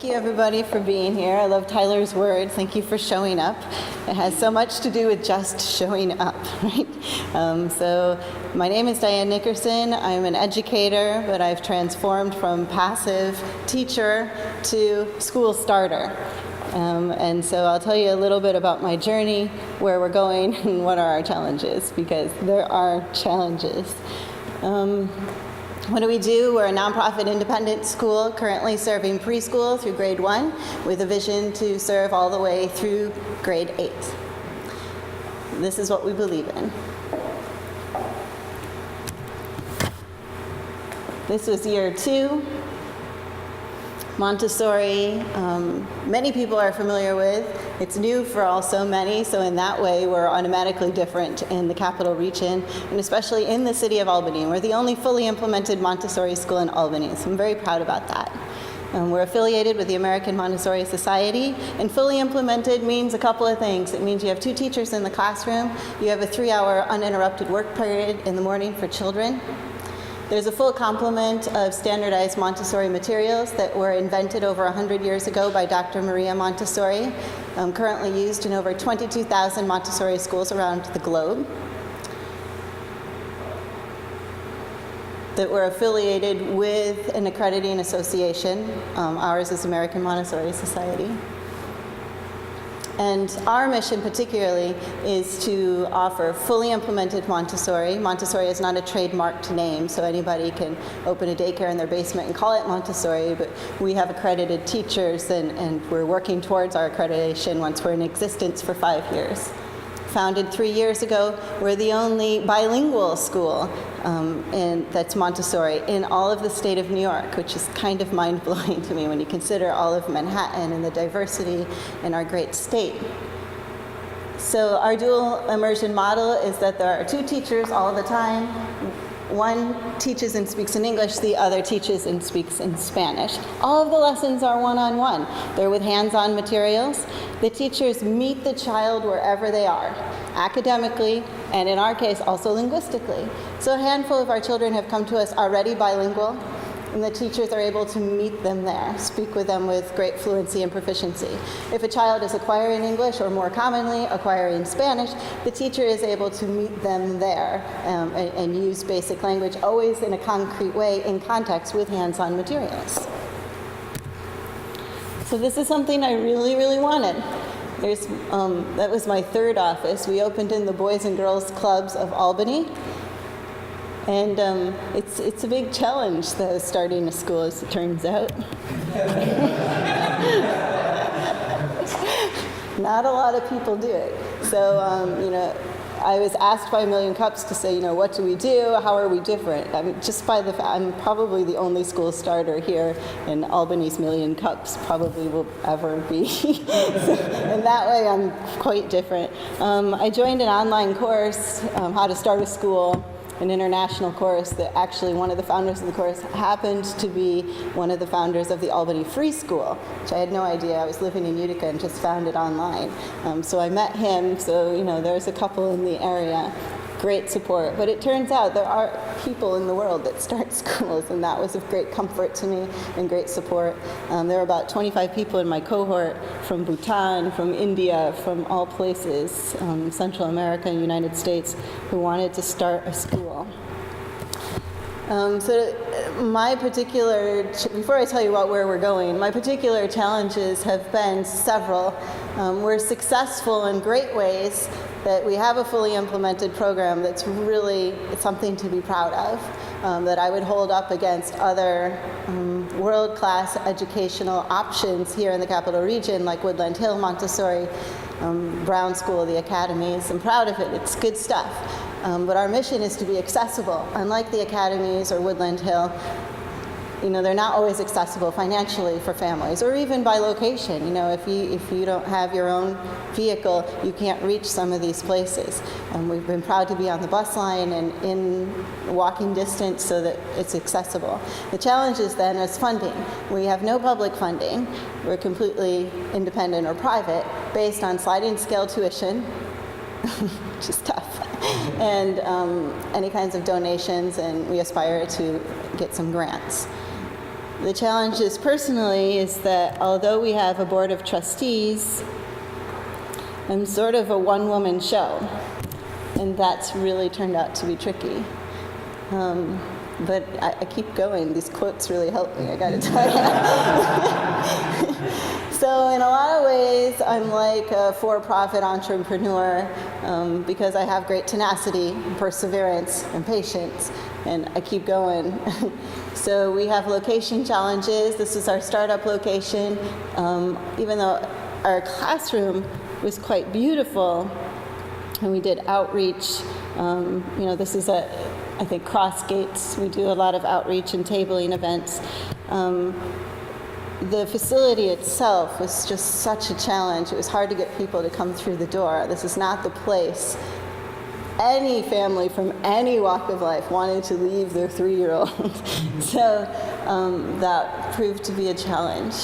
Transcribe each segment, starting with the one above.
you everybody for being here. I love Tyler's words. Thank you for showing up. It has so much to do with just showing up, right? So my name is Diane Nickerson. I'm an educator, but I've transformed from passive teacher to school starter. And so I'll tell you a little bit about my journey, where we're going, and what are our challenges, because there are challenges. What do we do? We're a nonprofit independent school currently serving preschool through grade 1 with a vision to serve all the way through grade 8. This is what we believe in. This was year 2. Montessori, many people are familiar with. It's new for also many, so in that way we're automatically different in the capital region, and especially in the city of Albany. We're the only fully implemented Montessori school in Albany, so I'm very proud about that. We're affiliated with the American Montessori Society, and fully implemented means a couple of things. It means you have 2 teachers in the classroom, you have a 3-hour uninterrupted work period in the morning for children. There's a full complement of standardized Montessori materials that were invented over 100 years ago by Dr. Maria Montessori, currently used in over 22,000 Montessori schools around the globe, that were affiliated with an accrediting association. Ours is American Montessori Society. And our mission particularly is to offer fully implemented Montessori. Montessori is not a trademarked name, so anybody can open a daycare in their basement and call it Montessori, but we have accredited teachers, and we're working towards our accreditation once we're in existence for 5 years. Founded 3 years ago, we're the only bilingual school that's Montessori in all of the state of New York, which is kind of mind-blowing to me when you consider all of Manhattan and the diversity in our great state. So our dual immersion model is that there are 2 teachers all the time. One teaches and speaks in English, the other teaches and speaks in Spanish. All of the lessons are one-on-one. They're with hands-on materials. The teachers meet the child wherever they are, academically, and in our case, also linguistically. So a handful of our children have come to us already bilingual, and the teachers are able to meet them there, speak with them with great fluency and proficiency. If a child is acquiring English, or more commonly, acquiring Spanish, the teacher is able to meet them there and use basic language, always in a concrete way, in context with hands-on materials. So this is something I really, really wanted. That was my 3rd office. We opened in the Boys and Girls Clubs of Albany. And it's a big challenge, though, starting a school, as it turns out. Not a lot of people do it. So, I was asked by A Million Cups to say, what do we do? How are we different? I mean, just by the fact, I'm probably the only school starter here, and Albany's Million Cups probably will ever be. So, in that way, I'm quite different. I joined an online course, How to Start a School, an international course that actually one of the founders of the course happened to be one of the founders of the Albany Free School, which I had no idea. I was living in Utica and just found it online. So I met him, so there's a couple in the area. Great support. But it turns out there are people in the world that start schools, and that was of great comfort to me and great support. There were about 25 people in my cohort from Bhutan, from India, from all places, Central America, United States, who wanted to start a school. So my particular, before I tell you where we're going, my particular challenges have been several. We're successful in great ways, that we have a fully implemented program that's really something to be proud of, that I would hold up against other world-class educational options here in the capital region, like Woodland Hill Montessori, Brown School, the academies. I'm proud of it. It's good stuff. But our mission is to be accessible. Unlike the academies or Woodland Hill, they're not always accessible financially for families, or even by location. If you don't have your own vehicle, you can't reach some of these places. We've been proud to be on the bus line and in walking distance so that it's accessible. The challenge is then is funding. We have no public funding. We're completely independent or private, based on sliding scale tuition, which is tough, and any kinds of donations, and we aspire to get some grants. The challenges personally is that although we have a board of trustees, I'm sort of a one-woman show, and that's really turned out to be tricky. But I keep going. These quotes really help me, I gotta tell you. So in a lot of ways, I'm like a for-profit entrepreneur because I have great tenacity, perseverance, and patience, and I keep going. So we have location challenges. This is our startup location. Even though our classroom was quite beautiful, and we did outreach. This is I think Cross Gates. We do a lot of outreach and tabling events. The facility itself was just such a challenge. It was hard to get people to come through the door. This is not the place any family from any walk of life wanted to leave their 3-year-old. So that proved to be a challenge.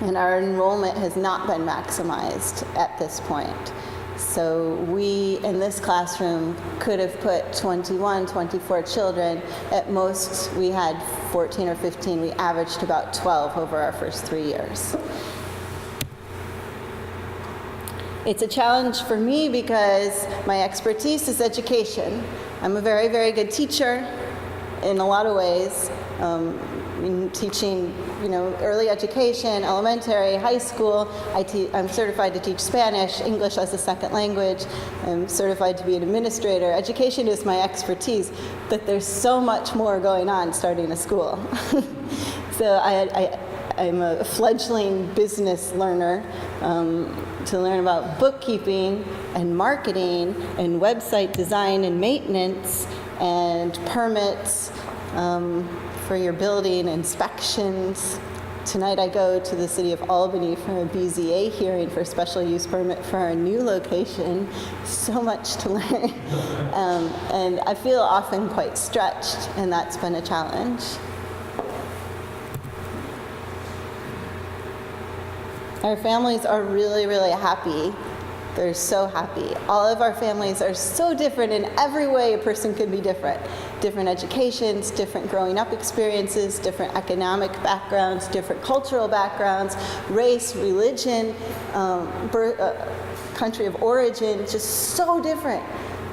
And our enrollment has not been maximized at this point. So we, in this classroom, could have put 21, 24 children. At most, we had 14 or 15. We averaged about 12 over our first 3 years. It's a challenge for me because my expertise is education. I'm a very, very good teacher in a lot of ways. In teaching, early education, elementary, high school. I'm certified to teach Spanish, English as a second language. I'm certified to be an administrator. Education is my expertise, but there's so much more going on starting a school. So I'm a fledgling business learner to learn about bookkeeping and marketing and website design and maintenance and permits for your building, inspections. Tonight I go to the city of Albany for a BZA hearing for a special use permit for our new location. So much to learn. And I feel often quite stretched, and that's been a challenge. Our families are really, really happy. They're so happy. All of our families are so different in every way a person can be different. Different educations, different growing up experiences, different economic backgrounds, different cultural backgrounds, race, religion, country of origin, just so different.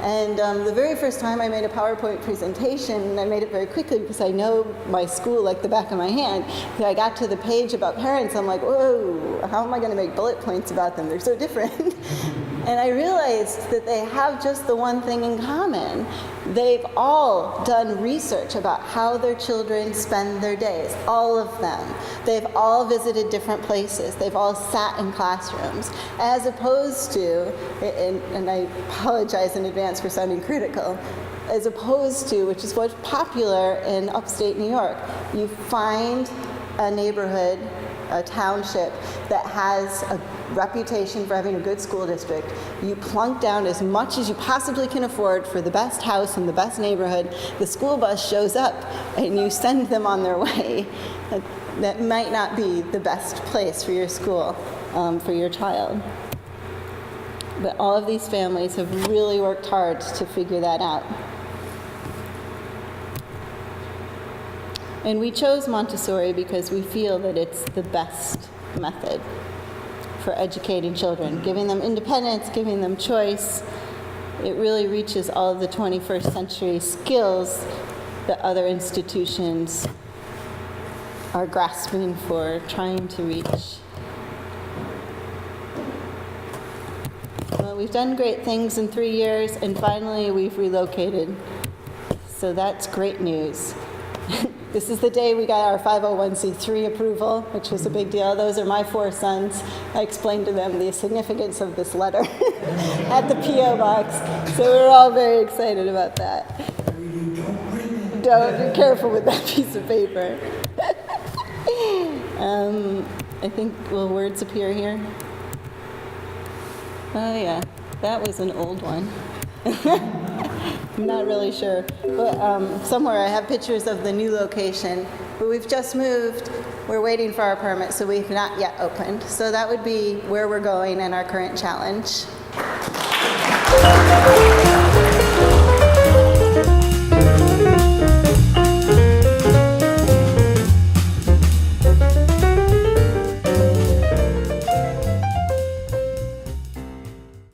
And the very first time I made a PowerPoint presentation, and I made it very quickly because I know my school like the back of my hand, I got to the page about parents, I'm like, whoa, how am I going to make bullet points about them? They're so different. And I realized that they have just the one thing in common. They've all done research about how their children spend their days, all of them. They've all visited different places. They've all sat in classrooms, as opposed to, and I apologize in advance for sounding critical, as opposed to, which is what's popular in upstate New York, you find a neighborhood, a township that has a reputation for having a good school district. You plunk down as much as you possibly can afford for the best house in the best neighborhood. The school bus shows up and you send them on their way. That might not be the best place for your school, for your child. But all of these families have really worked hard to figure that out. And we chose Montessori because we feel that it's the best method for educating children, giving them independence, giving them choice. It really reaches all of the 21st century skills that other institutions are grasping for, trying to reach. Well, we've done great things in 3 years, and finally we've relocated. So that's great news. This is the day we got our 501c3 approval, which was a big deal. Those are my 4 sons. I explained to them the significance of this letter at the P.O. box. So we're all very excited about that. Don't be careful with that piece of paper. I think, will words appear here? Oh yeah, that was an old one. I'm not really sure, but somewhere I have pictures of the new location, but we've just moved. We're waiting for our permit, so we've not yet opened. So that would be where we're going and our current challenge.